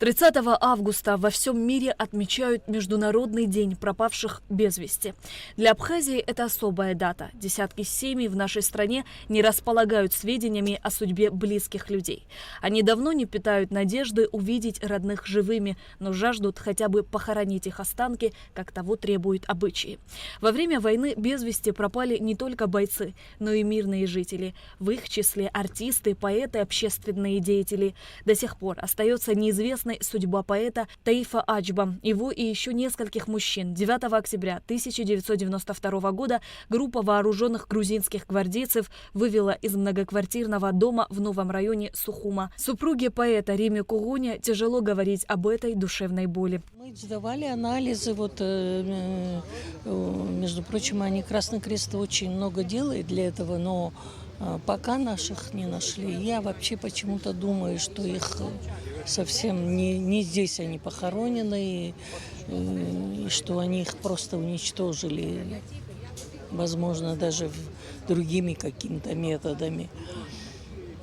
30 августа во всем мире отмечают Международный день пропавших без вести. Для Абхазии это особая дата. Десятки семей в нашей стране не располагают сведениями о судьбе близких людей. Они давно не питают надежды увидеть родных живыми, но жаждут хотя бы похоронить их останки, как того требуют обычаи. Во время войны без вести пропали не только бойцы, но и мирные жители. В их числе артисты, поэты, общественные деятели. До сих пор остается неизвестной судьба поэта Таифа Аджба, его и еще нескольких мужчин. 9 октября 1992 года группа вооруженных грузинских гвардейцев вывела из многоквартирного дома в новом районе Сухума. Супруге поэта Риме Кугуне тяжело говорить об этой душевной боли. Мы сдавали анализы, между прочим, Красный Крест очень много делает для этого, но пока наших не нашли. Я вообще почему-то думаю, что их совсем не здесь они похоронены, и что они их просто уничтожили, возможно, даже другими какими-то методами.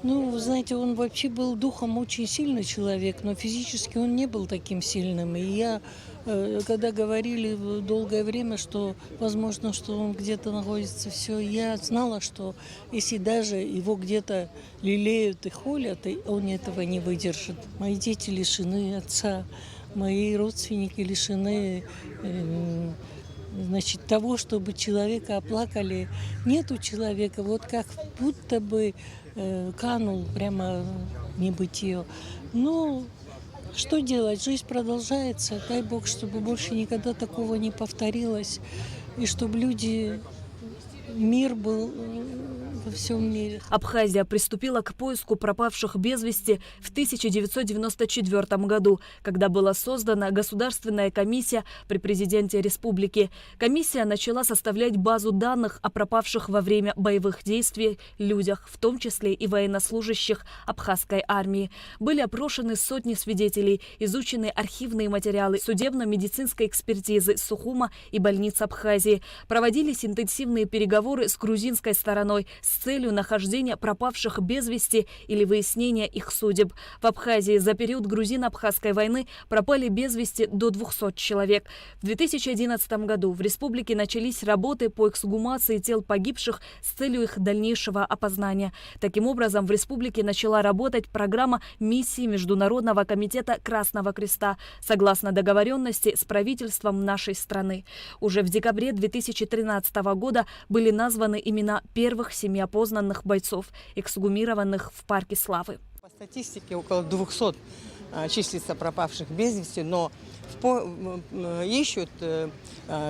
Ну, вы знаете, он вообще был духом очень сильный человек, но физически он не был таким сильным. И я, когда говорили долгое время, что возможно, что он где-то находится, все, я знала, что если даже его где-то лелеют и холят, он этого не выдержит. Мои дети лишены отца, мои родственники лишены того, чтобы человека оплакали. Нету человека, вот как будто бы канул прямо в небытие. Но что делать? Жизнь продолжается. Дай Бог, чтобы больше никогда такого не повторилось. И чтобы мир был во всем мире. Абхазия приступила к поиску пропавших без вести в 1994 году, когда была создана Государственная комиссия при президенте республики. Комиссия начала составлять базу данных о пропавших во время боевых действий людях, в том числе и военнослужащих абхазской армии. Были опрошены сотни свидетелей, изучены архивные материалы судебно-медицинской экспертизы Сухума и больниц Абхазии. Проводились интенсивные переговоры с грузинской стороной с целью нахождения пропавших без вести или выяснения их судеб. В Абхазии за период грузино-абхазской войны пропали без вести до 200 человек. В 2011 году в республике начались работы по эксгумации тел погибших с целью их дальнейшего опознания. Таким образом, в республике начала работать программа миссии Международного комитета Красного Креста, согласно договоренности с правительством нашей страны. Уже в декабре 2013 года были названы имена первых 7 опознанных бойцов, эксгумированных в Парке Славы. По статистике около 200 числится пропавших без вести, но ищут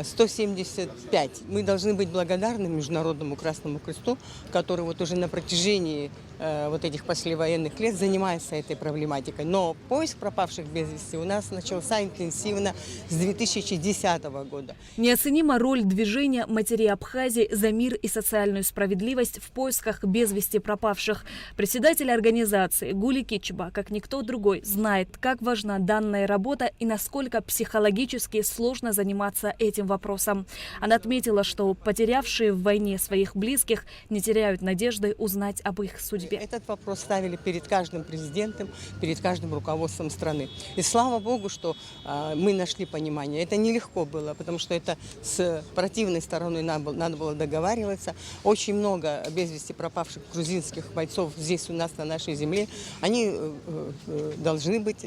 175. Мы должны быть благодарны Международному Красному Кресту, который вот уже на протяжении этих послевоенных лет занимается этой проблематикой. Но поиск пропавших без вести у нас начался интенсивно с 2010 года. Неоценима роль движения матерей Абхазии за мир и социальную справедливость в поисках без вести пропавших. Председатель организации Гули Кичба, как никто другой, знает, как важна данная работа и насколько психологически сложно заниматься этим вопросом. Она отметила, что потерявшие в войне своих близких не теряют надежды узнать об их судьбе. Этот вопрос ставили перед каждым президентом, перед каждым руководством страны. И слава Богу, что мы нашли понимание. Это нелегко было, потому что это с противной стороной надо было договариваться. Очень много без вести пропавших грузинских бойцов здесь у нас на нашей земле. Они должны быть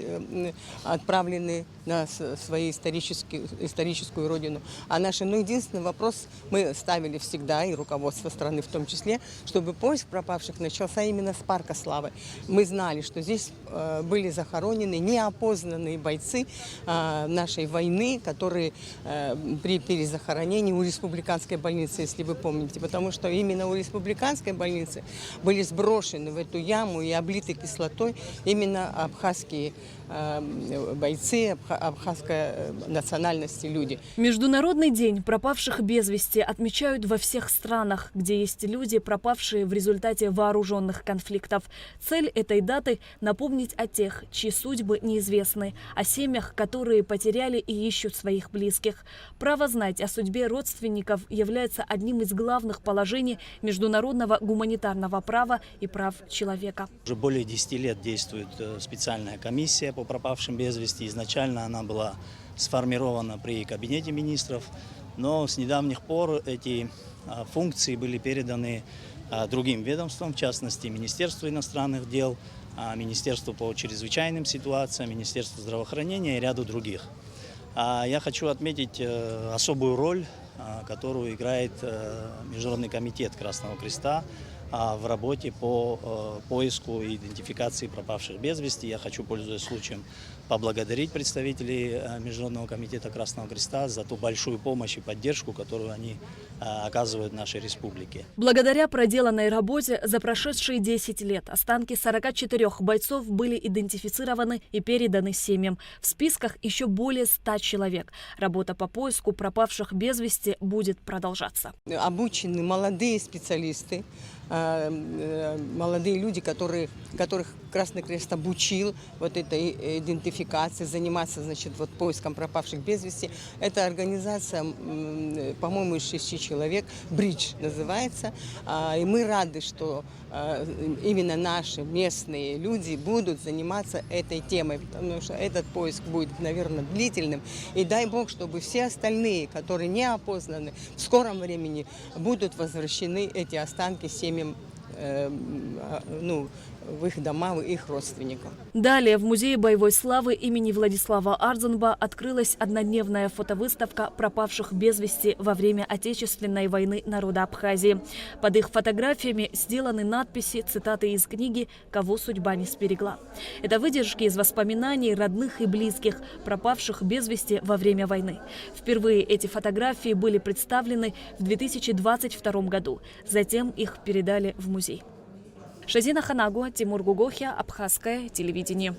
отправлены на свою историческую родину. А единственный вопрос мы ставили всегда, и руководство страны в том числе, чтобы поиск пропавших начался именно с Парка Славы. Мы знали, что здесь были захоронены неопознанные бойцы нашей войны, которые при перезахоронении у республиканской больницы, если вы помните, потому что именно у республиканской больницы были сброшены в эту яму и облиты кислотой именно абхазские бойцы, абхазской национальности люди. Международный день пропавших без вести отмечают во всех странах, где есть люди, пропавшие в результате вооруженных конфликтов. Цель этой даты – напомнить помнить о тех, чьи судьбы неизвестны, о семьях, которые потеряли и ищут своих близких. Право знать о судьбе родственников является одним из главных положений международного гуманитарного права и прав человека. Уже более 10 лет действует специальная комиссия по пропавшим без вести. Изначально она была сформирована при Кабинете министров, но с недавних пор эти функции были переданы другим ведомствам, в частности Министерству иностранных дел, Министерству по чрезвычайным ситуациям, Министерству здравоохранения и ряду других. Я хочу отметить особую роль, которую играет Международный комитет Красного Креста в работе по поиску и идентификации пропавших без вести. Я хочу, пользуясь случаем, поблагодарить представителей Международного комитета Красного Креста за ту большую помощь и поддержку, которую они оказывают нашей республике. Благодаря проделанной работе за прошедшие 10 лет останки 44 бойцов были идентифицированы и переданы семьям. В списках еще более 100 человек. Работа по поиску пропавших без вести будет продолжаться. Обучены молодые специалисты, молодые люди, которых Красный Крест обучил вот этой идентификации, заниматься, значит, вот поиском пропавших без вести. Эта организация, по-моему, из 6 человек, «Бридж» называется. И мы рады, что именно наши местные люди будут заниматься этой темой, потому что этот поиск будет, наверное, длительным. И дай Бог, чтобы все остальные, которые не опознаны, в скором времени будут возвращены эти останки семьям, в их дома, в их родственникам. Далее в Музее боевой славы имени Владислава Ардзенба открылась однодневная фотовыставка пропавших без вести во время Отечественной войны народа Абхазии. Под их фотографиями сделаны надписи, цитаты из книги «Кого судьба не сберегла». Это выдержки из воспоминаний родных и близких, пропавших без вести во время войны. Впервые эти фотографии были представлены в 2022 году. Затем их передали в музей. Шазина Ханагу, Тимур Гугохия, Абхазское телевидение.